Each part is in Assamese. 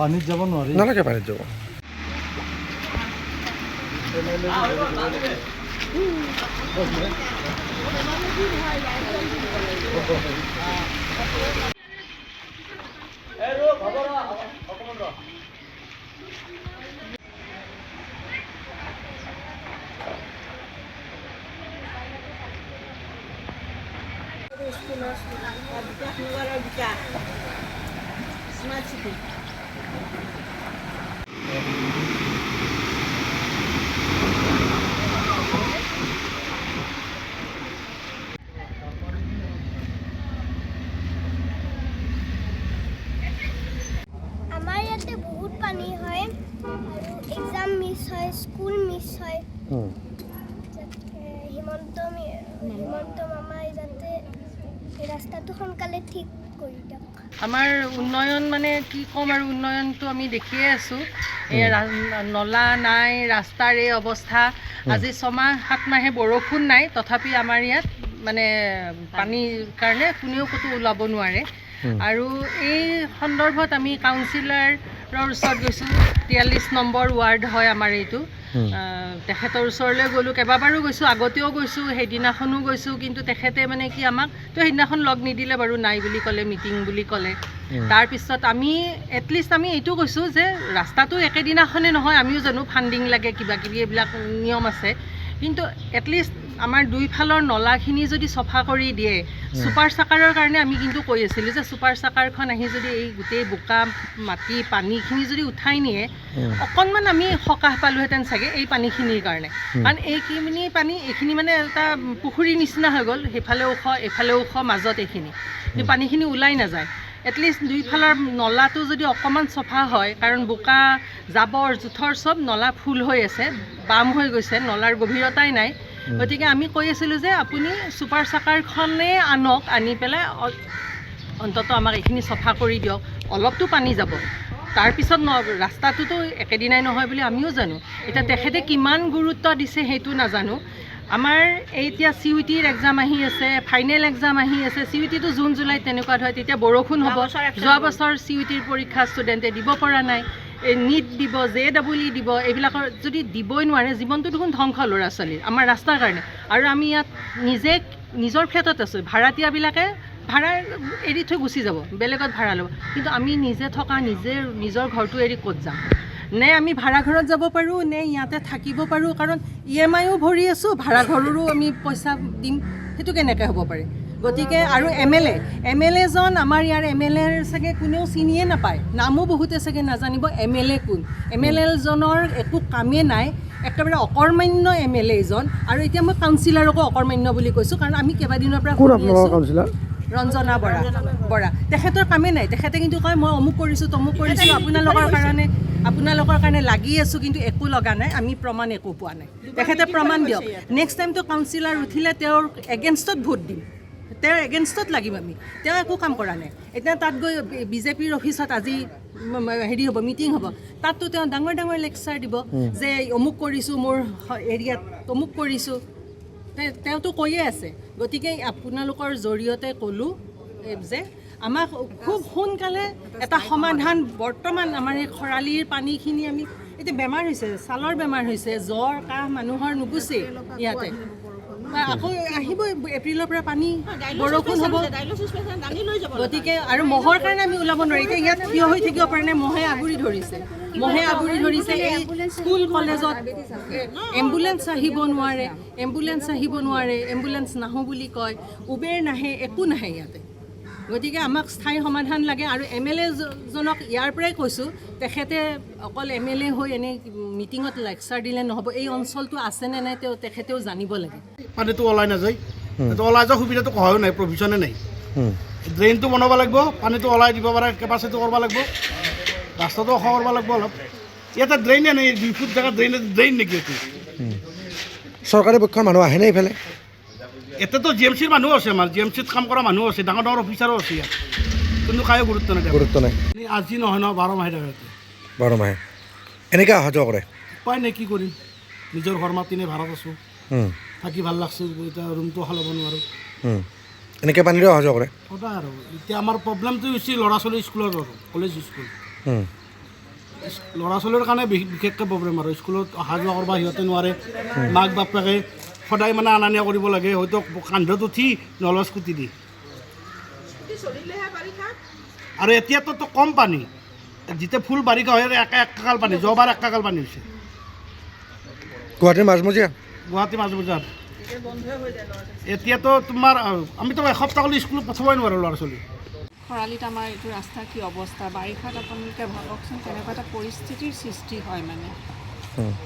পানীত যাব নোৱাৰি নালাগে পানীত যাব Smart City. আমাৰ ইয়াতে বহুত পানী হয় আৰু এক্সাম মিছ হয় স্কুল মিছ হয় হিমন্ত মামা যাতে ৰাস্তাটো সোনকালে ঠিক কৰি দিয়ক আমাৰ উন্নয়ন মানে কি ক'ম আৰু উন্নয়নটো আমি দেখিয়ে আছোঁ এই নলা নাই ৰাস্তাৰ এই অৱস্থা আজি 6-7 মাহে বৰষুণ নাই তথাপি আমাৰ ইয়াত মানে পানীৰ কাৰণে কোনেও ক'তো ওলাব নোৱাৰে আৰু এই সন্দৰ্ভত আমি কাউন্সিলৰৰ ওচৰত গৈছোঁ 43 নম্বৰ ৱাৰ্ড হয় আমাৰ এইটো তেখেতৰ ওচৰলৈ গ'লোঁ কেইবাবাৰো গৈছোঁ আগতেও গৈছোঁ সেইদিনাখনো গৈছোঁ কিন্তু তেখেতে মানে কি আমাক তো সেইদিনাখন লগ নিদিলে বাৰু নাই বুলি ক'লে মিটিং বুলি ক'লে তাৰপিছত আমি এটলিষ্ট আমি এইটো কৈছোঁ যে ৰাস্তাটো একেদিনাখনে নহয় আমিও জানো ফাণ্ডিং লাগে কিবা কিবি এইবিলাক নিয়ম আছে কিন্তু এটলিষ্ট আমাৰ দুইফালৰ নলাখিনি যদি চফা কৰি দিয়ে ছুপাৰ চাকাৰৰ কাৰণে আমি কিন্তু কৈ আছিলোঁ যে ছুপাৰ চাকাৰখন আহি যদি এই গোটেই বোকা মাটি পানীখিনি যদি উঠাই নিয়ে অকণমান আমি সকাহ পালোহেঁতেন চাগে এই পানীখিনিৰ কাৰণে কাৰণ এইখিনি পানী এইখিনি মানে এটা পুখুৰীৰ নিচিনা হৈ গ'ল সেইফালে ওখ এইফালে ওখ মাজত এইখিনি কিন্তু পানীখিনি ওলাই নাযায় এটলিষ্ট দুইফালৰ নলাটো যদি অকণমান চফা হয় কাৰণ বোকা জাবৰ জোথৰ চব নলা ফুল হৈ আছে বাম হৈ গৈছে নলাৰ গভীৰতাই নাই গতিকে আমি কৈ আছিলোঁ যে আপুনি ছুপাৰ চাকাৰখনে আনক আনি পেলাই অন্তত আমাক এইখিনি চফা কৰি দিয়ক অলপতো পানী যাব তাৰপিছত ৰাস্তাটোতো একেদিনাই নহয় বুলি আমিও জানো এতিয়া তেখেতে কিমান গুৰুত্ব দিছে সেইটো নাজানো আমাৰ এতিয়া CUETৰ এক্সাম আহি আছে ফাইনেল এক্সাম আহি আছে CUETটো জুন জুলাইত তেনেকুৱা হয় তেতিয়া বৰষুণ হ'ব যোৱা বছৰ CUETৰ পৰীক্ষা ষ্টুডেণ্টে দিব পৰা নাই নীট দিব JEE দিব এইবিলাকৰ যদি দিবই নোৱাৰে জীৱনটো দেখোন ধ্বংস ল'ৰা ছোৱালীৰ আমাৰ ৰাস্তাৰ কাৰণে আৰু আমি ইয়াত নিজৰ ক্ষেত্ৰত আছোঁ ভাড়াতীয়াবিলাকে ভাড়া এৰি থৈ গুচি যাব বেলেগত ভাড়া ল'ব কিন্তু আমি নিজে থকা নিজৰ ঘৰটো এৰি ক'ত যাম নে আমি ভাড়া ঘৰত যাব পাৰোঁ নে ইয়াতে থাকিব পাৰোঁ কাৰণ EMIও ভৰি আছোঁ ভাড়া ঘৰৰো আমি পইচা দিম সেইটো কেনেকৈ হ'ব পাৰে গতিকে আৰু MLA জন আমাৰ ইয়াৰ MLA চাগে কোনেও চিনিয়ে নাপায় নামো বহুতে চাগে নাজানিব MLA কোন MLA জনৰ একো কামেই নাই একেবাৰে অকৰ্মান্য MLA জন আৰু এতিয়া মই কাউন্সিলৰকো অকৰ্মান্য বুলি কৈছোঁ কাৰণ আমি কেইবাদিনৰ পৰা কাউন্সিলৰ ৰঞ্জনা বৰা তেখেতৰ কামেই নাই তেখেতে কিন্তু কয় মই অমুক কৰিছোঁ তমুক কৰিছোঁ আপোনালোকৰ কাৰণে লাগি আছোঁ কিন্তু একো লগা নাই আমি প্ৰমাণ একো পোৱা নাই তেখেতে প্ৰমাণ দিয়ক নেক্সট টাইমটো কাউন্সিলাৰ উঠিলে তেওঁৰ এগেইনষ্টত ভোট দিম তেওঁৰ এগেইনষ্টত লাগিব আমি তেওঁ একো কাম কৰা নাই এতিয়া তাত গৈ BJPৰ অফিচত আজি হেৰি হ'ব মিটিং হ'ব তাততো তেওঁ ডাঙৰ লেকচাৰ দিব যে অমুক কৰিছোঁ মোৰ এৰিয়াত অমুক কৰিছোঁ তেওঁতো কৈয়ে আছে গতিকে আপোনালোকৰ জৰিয়তে ক'লোঁ যে আমাক খুব সোনকালে এটা সমাধান বৰ্তমান আমাৰ এই খৰালিৰ পানীখিনি আমি এতিয়া বেমাৰ হৈছে ছালৰ বেমাৰ হৈছে জ্বৰ কাহ মানুহৰ নুগুচেই ইয়াতে আকৌ আহিব এপ্ৰিলৰ পৰা পানী বৰষুণ হ'ব গতিকে আৰু মহৰ কাৰণে আমি ওলাব নোৱাৰি এতিয়া ইয়াত থিয় হৈ থাকিব পৰা নাই মহে আগুৰি ধৰিছে এই স্কুল কলেজত এম্বুলেঞ্চ আহিব নোৱাৰে এম্বুলেঞ্চ নাহোঁ বুলি কয় উবেৰ নাহে একো নাহে ইয়াতে গতিকে আমাক স্থায়ী সমাধান লাগে আৰু MLA জনক ইয়াৰ পৰাই কৈছোঁ তেখেতে অকল MLA হৈ এনেই মিটিঙত লেকচাৰ দিলে নহ'ব এই অঞ্চলটো আছেনে নাই তেখেতেও জানিব লাগে পানীটো ওলাই নাযায় ওলাই যোৱা সুবিধাটো কহায়ো নাই প্ৰভিজনে নাই ড্ৰেইনটো বনাব লাগিব পানীটো ওলাই দিব পাৰে কেপাচিটি কৰিব লাগিব ৰাস্তাটো ওখ কৰিব লাগিব অলপ ইয়াতে ড্ৰেইনে নাই 2 ফুট জেগাত ড্ৰেইন নেকি এইটো চৰকাৰী পক্ষৰ মানুহ আহেনে এইফালে এতিয়াতো GMCৰ মানুহ আছে আমাৰ GMCত কাম কৰা মানুহ আছে ডাঙৰ অফিচাৰো আছে ইয়াত কিন্তু কায়ো গুৰুত্ব নাই আজি নহয় ন 12 মাহে থাকে 12 মাহে এনেকৈ অহা যোৱা কৰে উপায় নাই কি কৰিম নিজৰ ঘৰ মাতি নে ভাড়াত আছোঁ থাকি ভাল লাগছে এতিয়া ৰুমটো সলাব নোৱাৰোঁ এনেকৈ পানীৰে অহা যোৱা কৰে সদায় আৰু এতিয়া আমাৰ প্ৰব্লেমটো হৈছে ল'ৰা ছোৱালী স্কুলৰ কলেজ স্কুল ল'ৰা ছোৱালীৰ কাৰণে বিশেষকৈ প্ৰব্লেম আৰু স্কুলত অহা যোৱা কৰিব সিহঁতে নোৱাৰে মাক বাপেকে সদায় মানে অনা নিয়া কৰিব লাগে হয়তো কান্ধত উঠি নহ'লে স্কুটি দি আৰু এতিয়াতো কম পানী যেতিয়া ফুল বাৰিষা হয় একাকাল পানী যোৱাবাৰ একাকাল পানী হৈছে গুৱাহাটীৰ মাজমজিয়া গুৱাহাটী মাজবজাৰ এতিয়াতো তোমাৰ আমিতো এসপ্তাহলৈ স্কুলত পঠাবই নোৱাৰোঁ ল'ৰা ছোৱালী খৰালিত আমাৰ এইটো ৰাস্তাৰ কি অৱস্থা বাৰিষাত আপোনালোকে ভাবকচোন কেনেকুৱা এটা পৰিস্থিতিৰ সৃষ্টি হয় মানে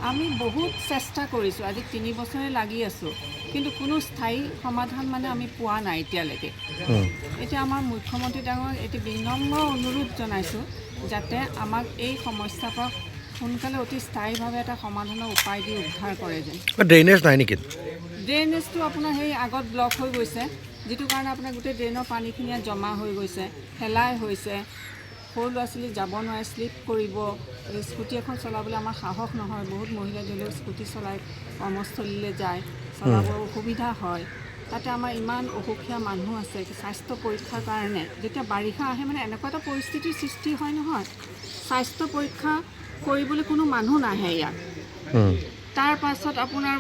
আমি বহুত চেষ্টা কৰিছোঁ আজি 3 বছৰে লাগি আছোঁ কিন্তু কোনো স্থায়ী সমাধান মানে আমি পোৱা নাই এতিয়ালৈকে এতিয়া আমাৰ মুখ্যমন্ত্ৰী ডাঙৰক এটি বিনম্ৰ অনুৰোধ জনাইছোঁ যাতে আমাক এই সমস্যাৰ পৰা সোনকালে অতি স্থায়ীভাৱে এটা সমাধানৰ উপায় দি উদ্ধাৰ কৰে যেন ড্ৰেইনেজ নাই নেকি ড্ৰেইনেজটো আপোনাৰ সেই আগত ব্লক হৈ গৈছে যিটো কাৰণে আপোনাৰ গোটেই ড্ৰেইনৰ পানীখিনি জমা হৈ গৈছে শেলাই হৈছে সৰু ল'ৰা ছোৱালী যাব নোৱাৰে শ্লিপ কৰিব স্কুটি এখন চলাবলৈ আমাৰ সাহস নহয় বহুত মহিলা ধৰিলেও স্কুটি চলাই কৰ্মস্থলীলৈ যায় চলাব অসুবিধা হয় তাতে আমাৰ ইমান অসুখীয়া মানুহ আছে স্বাস্থ্য পৰীক্ষাৰ কাৰণে যেতিয়া বাৰিষা আহে মানে এনেকুৱা এটা পৰিস্থিতিৰ সৃষ্টি হয় নহয় স্বাস্থ্য পৰীক্ষা কৰিবলৈ কোনো মানুহ নাহে ইয়াত তাৰ পাছত আপোনাৰ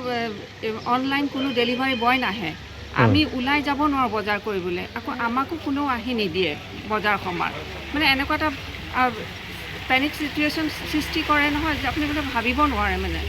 অনলাইন কোনো ডেলিভাৰী বয় নাহে আমি ওলাই যাব নোৱাৰোঁ বজাৰ কৰিবলৈ আকৌ আমাকো কোনেও আহি নিদিয়ে বজাৰ সমাৰ মানে এনেকুৱা এটা পেনিক চিটুৱেশ্যন সৃষ্টি কৰে নহয় যে আপুনি মানে ভাবিব নোৱাৰে মানে